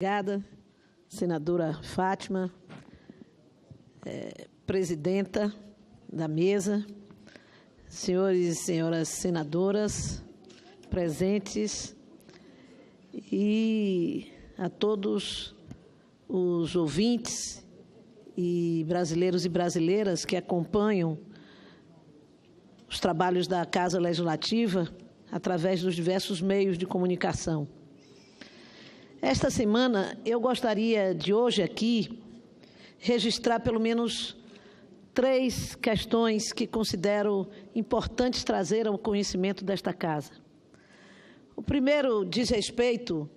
Obrigada, senadora Fátima, presidenta da mesa, senhores e senhoras senadoras presentes e a todos os ouvintes e brasileiros e brasileiras que acompanham os trabalhos da Casa Legislativa através dos diversos meios de comunicação. Esta semana, eu gostaria de hoje aqui registrar pelo menos 3 questões que considero importantes trazer ao conhecimento desta Casa. O primeiro diz respeito,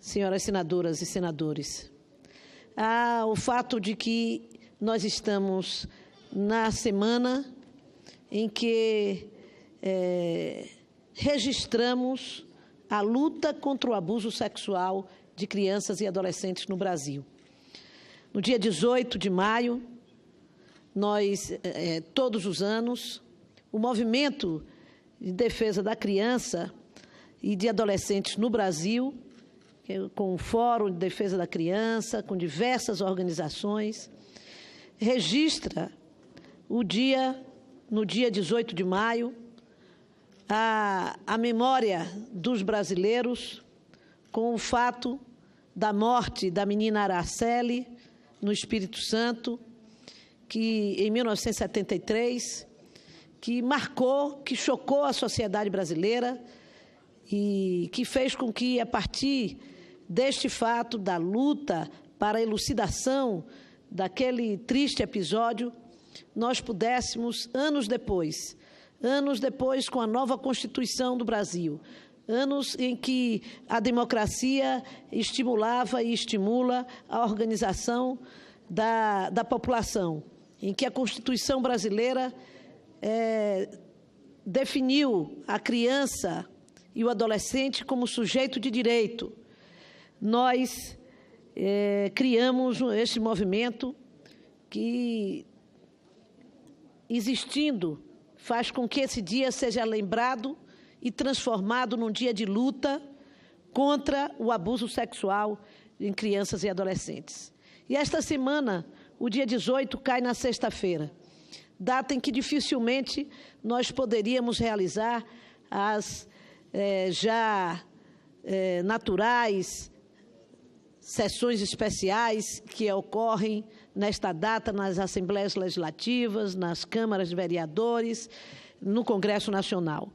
senhoras senadoras e senadores, ao fato de que nós estamos na semana em que registramos a luta contra o abuso sexual de crianças e adolescentes no Brasil. No dia 18 de maio, nós, todos os anos, o movimento de defesa da criança e de adolescentes no Brasil, com o Fórum de Defesa da Criança, com diversas organizações, registra no dia 18 de maio, a memória dos brasileiros com o fato da morte da menina Araceli, no Espírito Santo, que em 1973, que marcou, que chocou a sociedade brasileira e que fez com que, a partir deste fato, da luta para a elucidação daquele triste episódio, nós pudéssemos, anos depois, com a nova Constituição do Brasil, anos em que a democracia estimulava e estimula a organização da população, em que a Constituição brasileira definiu a criança e o adolescente como sujeito de direito. Nós criamos este movimento que, existindo, faz com que esse dia seja lembrado e transformado num dia de luta contra o abuso sexual em crianças e adolescentes. E esta semana, o dia 18, cai na sexta-feira, data em que dificilmente nós poderíamos realizar as naturais sessões especiais que ocorrem nesta data nas Assembleias Legislativas, nas câmaras de vereadores, no Congresso Nacional.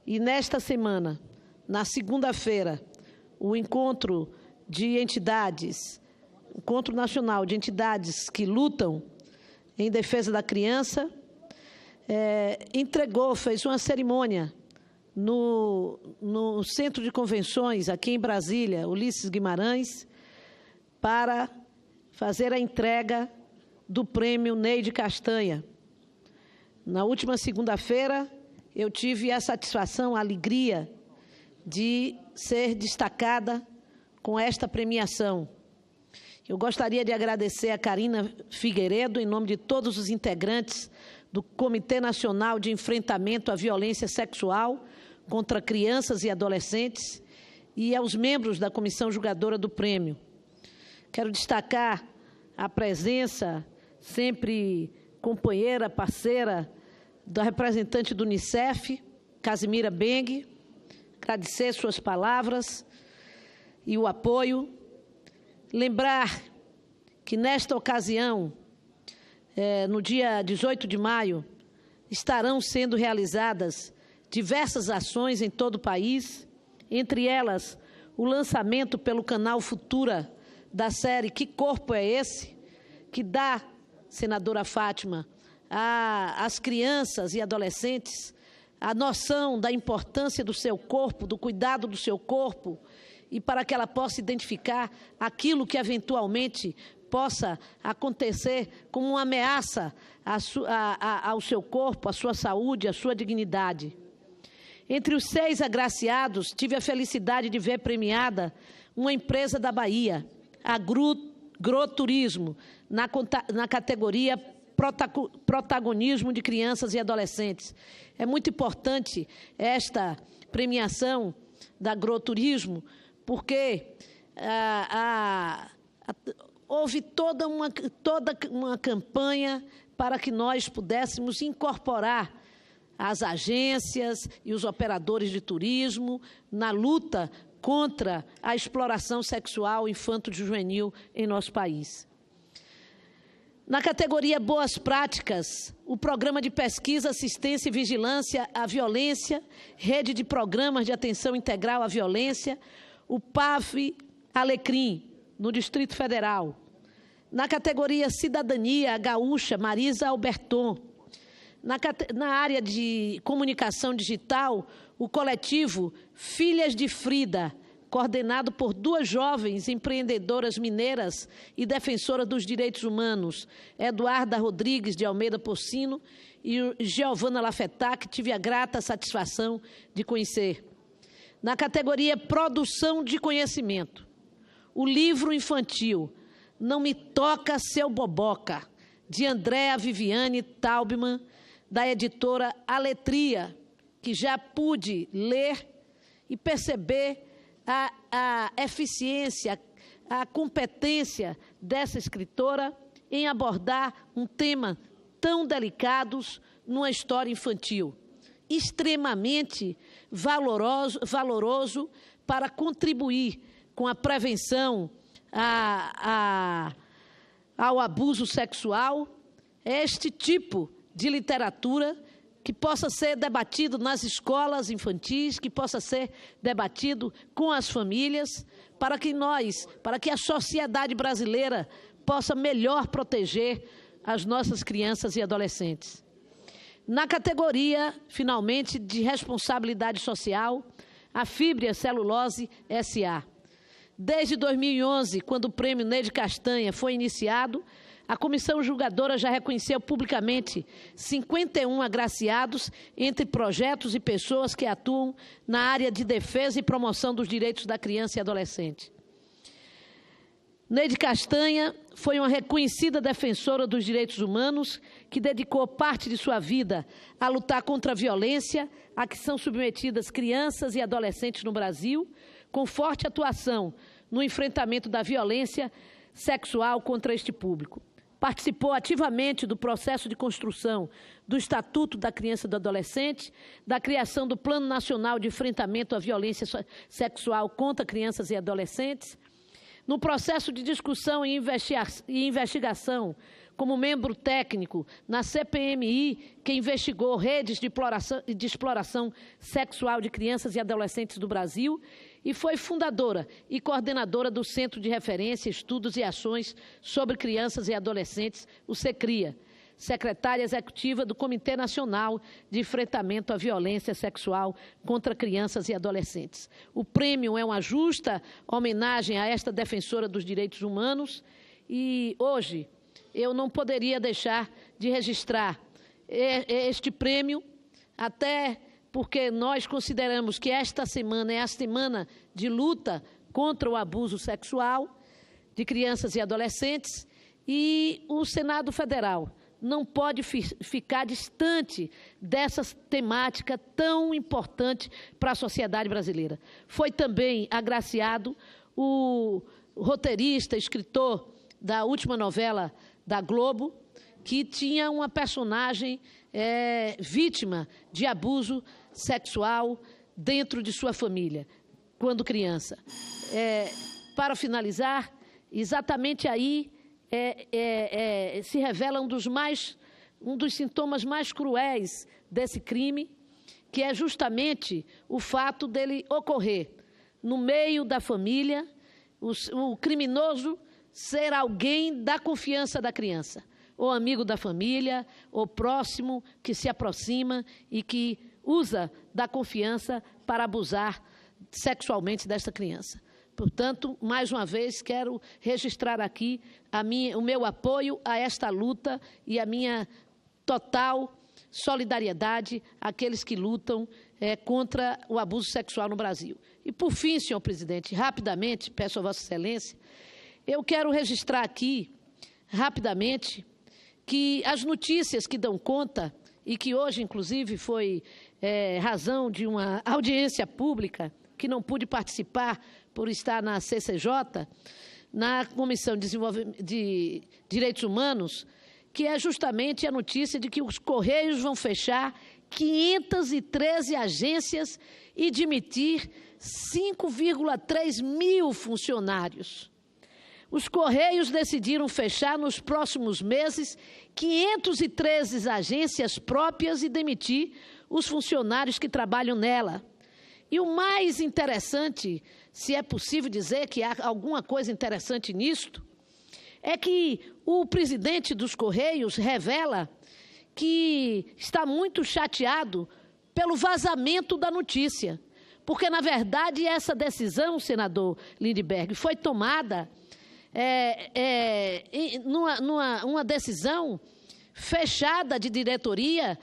E nesta semana, na segunda-feira, o encontro de entidades, encontro nacional de entidades que lutam em defesa da criança, fez uma cerimônia no Centro de Convenções, aqui em Brasília, Ulisses Guimarães, para fazer a entrega do prêmio Neide Castanha. Na última segunda-feira, eu tive a satisfação, a alegria de ser destacada com esta premiação. Eu gostaria de agradecer a Karina Figueiredo, em nome de todos os integrantes do Comitê Nacional de Enfrentamento à Violência Sexual contra Crianças e Adolescentes, e aos membros da Comissão Julgadora do Prêmio. Quero destacar a presença, sempre companheira, parceira, da representante do Unicef, Casimira Beng, agradecer suas palavras e o apoio. Lembrar que, nesta ocasião, no dia 18 de maio, estarão sendo realizadas diversas ações em todo o país, entre elas o lançamento pelo canal Futura da série Que Corpo é Esse?, que dá, senadora Fátima, às crianças e adolescentes a noção da importância do seu corpo, do cuidado do seu corpo, e para que ela possa identificar aquilo que eventualmente possa acontecer como uma ameaça ao seu corpo, à sua saúde, à sua dignidade. Entre os 6 agraciados, tive a felicidade de ver premiada uma empresa da Bahia, a Groturismo, na categoria Protagonismo de Crianças e Adolescentes. É muito importante esta premiação da Groturismo, porque houve toda uma campanha para que nós pudéssemos incorporar as agências e os operadores de turismo na luta contra a exploração sexual infanto-juvenil em nosso país. Na categoria Boas Práticas, o Programa de Pesquisa, Assistência e Vigilância à Violência, Rede de Programas de Atenção Integral à Violência, o PAV Alecrim, no Distrito Federal. Na categoria Cidadania Gaúcha, Marisa Alberton. Na área de comunicação digital, o coletivo Filhas de Frida, coordenado por 2 jovens empreendedoras mineiras e defensoras dos direitos humanos, Eduarda Rodrigues de Almeida Porcino e Giovana Lafetá, que tive a grata satisfação de conhecer. Na categoria Produção de Conhecimento, o livro infantil Não Me Toca Seu Boboca, de Andréa Viviane Taubman, da editora Aletria, que já pude ler e perceber a eficiência, a competência dessa escritora em abordar um tema tão delicado numa história infantil, extremamente valoroso para contribuir com a prevenção ao abuso sexual. Este tipo de literatura que possa ser debatido nas escolas infantis, que possa ser debatido com as famílias, para que a sociedade brasileira possa melhor proteger as nossas crianças e adolescentes. Na categoria, finalmente, de responsabilidade social, a Fibria Celulose S.A. Desde 2011, quando o Prêmio Neide Castanha foi iniciado, a comissão julgadora já reconheceu publicamente 51 agraciados entre projetos e pessoas que atuam na área de defesa e promoção dos direitos da criança e adolescente. Neide Castanha foi uma reconhecida defensora dos direitos humanos que dedicou parte de sua vida a lutar contra a violência a que são submetidas crianças e adolescentes no Brasil, com forte atuação no enfrentamento da violência sexual contra este público. Participou ativamente do processo de construção do Estatuto da Criança e do Adolescente, da criação do Plano Nacional de Enfrentamento à Violência Sexual contra Crianças e Adolescentes, no processo de discussão e investigação como membro técnico na CPMI, que investigou redes de exploração sexual de crianças e adolescentes do Brasil, e foi fundadora e coordenadora do Centro de Referência, Estudos e Ações sobre Crianças e Adolescentes, o CECRIA, secretária executiva do Comitê Nacional de Enfrentamento à Violência Sexual contra Crianças e Adolescentes. O prêmio é uma justa homenagem a esta defensora dos direitos humanos e hoje eu não poderia deixar de registrar este prêmio, até porque nós consideramos que esta semana é a semana de luta contra o abuso sexual de crianças e adolescentes, e o Senado Federal não pode ficar distante dessa temática tão importante para a sociedade brasileira. Foi também agraciado o roteirista, escritor da última novela da Globo, que tinha uma personagem vítima de abuso sexual dentro de sua família, quando criança. Para finalizar, exatamente aí se revela um dos sintomas mais cruéis desse crime, que é justamente o fato dele ocorrer no meio da família, o criminoso ser alguém da confiança da criança, ou amigo da família, ou próximo que se aproxima e que usa da confiança para abusar sexualmente desta criança. Portanto, mais uma vez, quero registrar aqui o meu apoio a esta luta e a minha total solidariedade àqueles que lutam contra o abuso sexual no Brasil. E, por fim, senhor presidente, rapidamente, peço a Vossa Excelência, eu quero registrar aqui, rapidamente, que as notícias que dão conta, e que hoje, inclusive, foi razão de uma audiência pública, que não pude participar por estar na CCJ, na Comissão de Direitos Humanos, que é justamente a notícia de que os Correios vão fechar 513 agências e demitir 5,3 mil funcionários. Os Correios decidiram fechar nos próximos meses 513 agências próprias e demitir os funcionários que trabalham nela. E o mais interessante, se é possível dizer que há alguma coisa interessante nisto, é que o presidente dos Correios revela que está muito chateado pelo vazamento da notícia. Porque, na verdade, essa decisão, senador Lindbergh, foi tomada numa decisão fechada de diretoria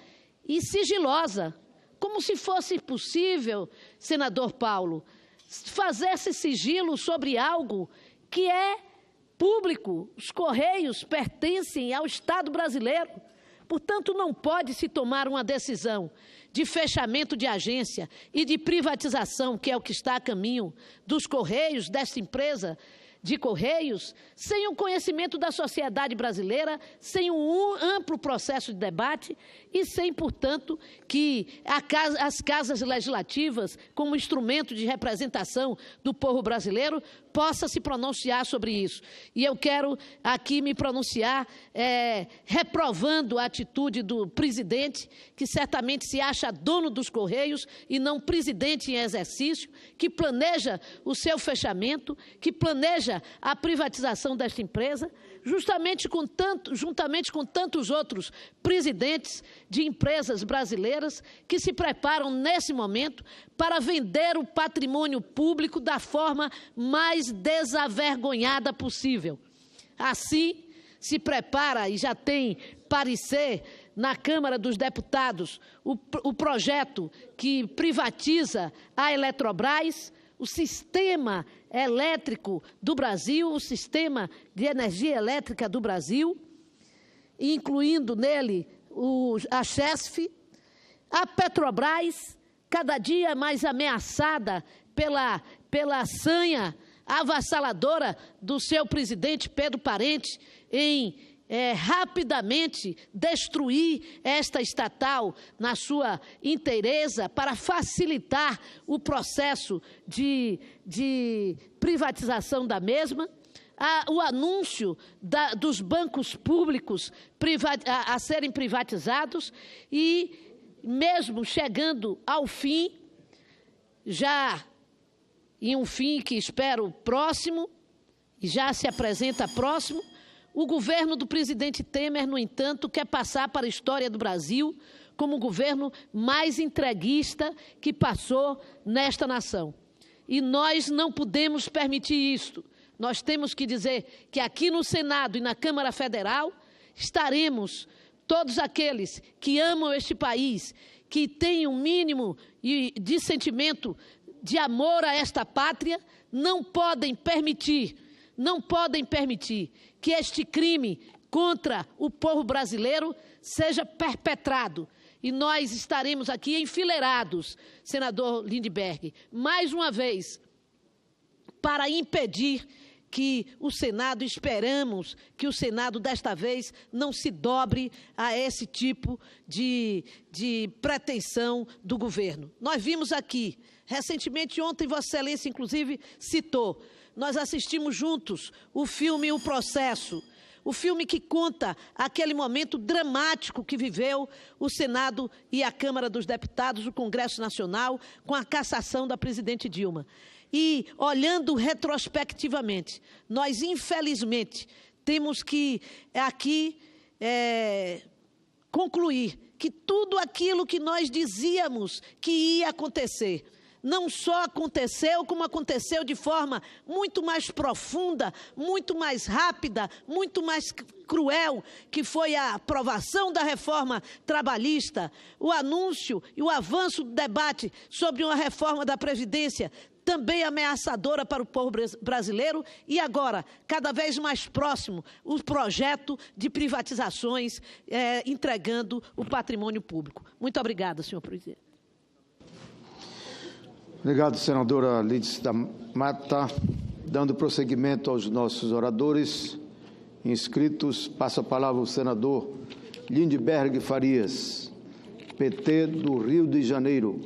e sigilosa. Como se fosse possível, senador Paulo, fazer esse sigilo sobre algo que é público. Os Correios pertencem ao Estado brasileiro. Portanto, não pode se tomar uma decisão de fechamento de agência e de privatização, que é o que está a caminho dos Correios, desta empresa de Correios, sem o conhecimento da sociedade brasileira, sem um amplo processo de debate e sem, portanto, que as casas legislativas, como instrumento de representação do povo brasileiro, possa se pronunciar sobre isso. E eu quero aqui me pronunciar reprovando a atitude do presidente, que certamente se acha dono dos Correios e não presidente em exercício, que planeja o seu fechamento, que planeja a privatização desta empresa, juntamente com tantos outros presidentes de empresas brasileiras que se preparam nesse momento para vender o patrimônio público da forma mais desavergonhada possível. Assim, se prepara e já tem parecer na Câmara dos Deputados o projeto que privatiza a Eletrobras, o sistema elétrico do Brasil, o sistema de energia elétrica do Brasil, incluindo nele a Chesf, a Petrobras, cada dia mais ameaçada pela sanha avassaladora do seu presidente Pedro Parente em rapidamente destruir esta estatal na sua inteireza para facilitar o processo de privatização da mesma, o anúncio dos bancos públicos a serem privatizados e, mesmo chegando ao fim, já em um fim que espero próximo, e já se apresenta próximo, o governo do presidente Temer, no entanto, quer passar para a história do Brasil como o governo mais entreguista que passou nesta nação. E nós não podemos permitir isto. Nós temos que dizer que aqui no Senado e na Câmara Federal estaremos todos aqueles que amam este país, que têm um mínimo de sentimento de amor a esta pátria, não podem permitir que este crime contra o povo brasileiro seja perpetrado. E nós estaremos aqui enfileirados, senador Lindbergh, mais uma vez, para impedir que o Senado, esperamos que o Senado, desta vez, não se dobre a esse tipo de pretensão do governo. Nós vimos aqui, recentemente, ontem, Vossa Excelência, inclusive, citou, nós assistimos juntos o filme O Processo, o filme que conta aquele momento dramático que viveu o Senado e a Câmara dos Deputados, o Congresso Nacional, com a cassação da presidente Dilma. E, olhando retrospectivamente, nós, infelizmente, temos que aqui concluir que tudo aquilo que nós dizíamos que ia acontecer, não só aconteceu, como aconteceu de forma muito mais profunda, muito mais rápida, muito mais cruel, que foi a aprovação da reforma trabalhista, o anúncio e o avanço do debate sobre uma reforma da Previdência, também ameaçadora para o povo brasileiro, e agora, cada vez mais próximo, o projeto de privatizações entregando o patrimônio público. Muito obrigada, senhor presidente. Obrigado, senadora Lídice da Mata. Dando prosseguimento aos nossos oradores inscritos, passo a palavra ao senador Lindbergh Farias, PT do Rio de Janeiro.